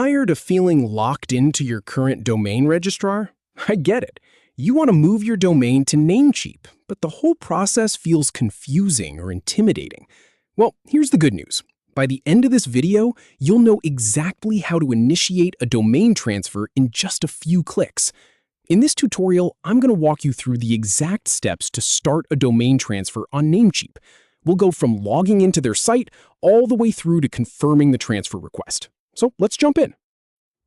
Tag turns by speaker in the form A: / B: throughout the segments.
A: Tired of feeling locked into your current domain registrar? I get it. You want to move your domain to Namecheap, but the whole process feels confusing or intimidating. Well, here's the good news. By the end of this video, you'll know exactly how to initiate a domain transfer in just a few clicks. In this tutorial, I'm going to walk you through the exact steps to start a domain transfer on Namecheap. We'll go from logging into their site all the way through to confirming the transfer request. So let's jump in.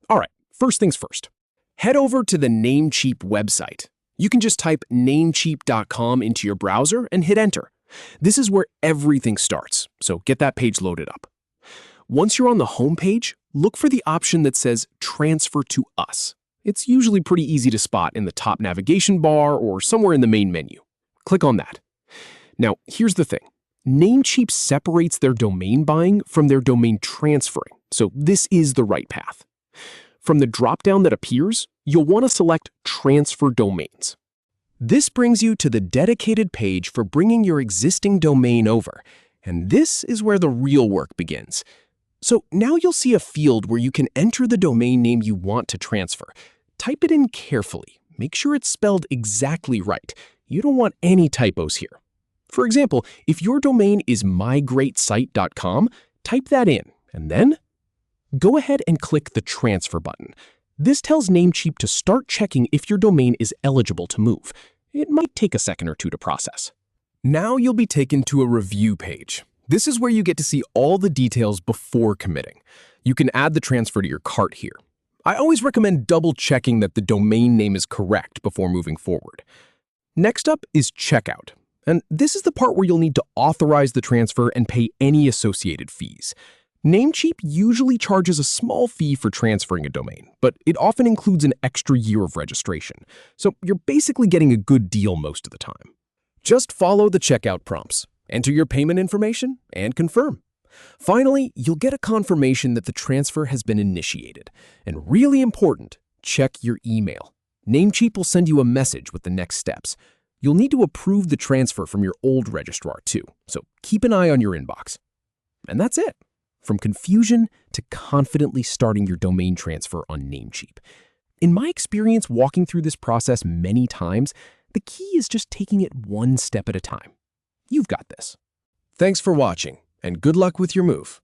A: All right, first things first. Head over to the Namecheap website. You can just type namecheap.com into your browser and hit enter. This is where everything starts, so get that page loaded up. Once you're on the home page, look for the option that says Transfer to Us. It's usually pretty easy to spot in the top navigation bar or somewhere in the main menu. Click on that. Now, here's the thing. Namecheap separates their domain buying from their domain transferring, so this is the right path. From the dropdown that appears, you'll want to select Transfer Domains. This brings you to the dedicated page for bringing your existing domain over, and this is where the real work begins. So now you'll see a field where you can enter the domain name you want to transfer. Type it in carefully. Make sure it's spelled exactly right. You don't want any typos here. For example, if your domain is mygreatsite.com, type that in, and then go ahead and click the Transfer button. This tells Namecheap to start checking if your domain is eligible to move. It might take a second or two to process. Now you'll be taken to a review page. This is where you get to see all the details before committing. You can add the transfer to your cart here. I always recommend double-checking that the domain name is correct before moving forward. Next up is Checkout. And this is the part where you'll need to authorize the transfer and pay any associated fees. Namecheap usually charges a small fee for transferring a domain, but it often includes an extra year of registration. So you're basically getting a good deal most of the time. Just follow the checkout prompts, enter your payment information, and confirm. Finally, you'll get a confirmation that the transfer has been initiated. And really important, check your email. Namecheap will send you a message with the next steps. You'll need to approve the transfer from your old registrar too, so keep an eye on your inbox. And that's it. From confusion to confidently starting your domain transfer on Namecheap. In my experience walking through this process many times, the key is just taking it one step at a time. You've got this. Thanks for watching, and good luck with your move.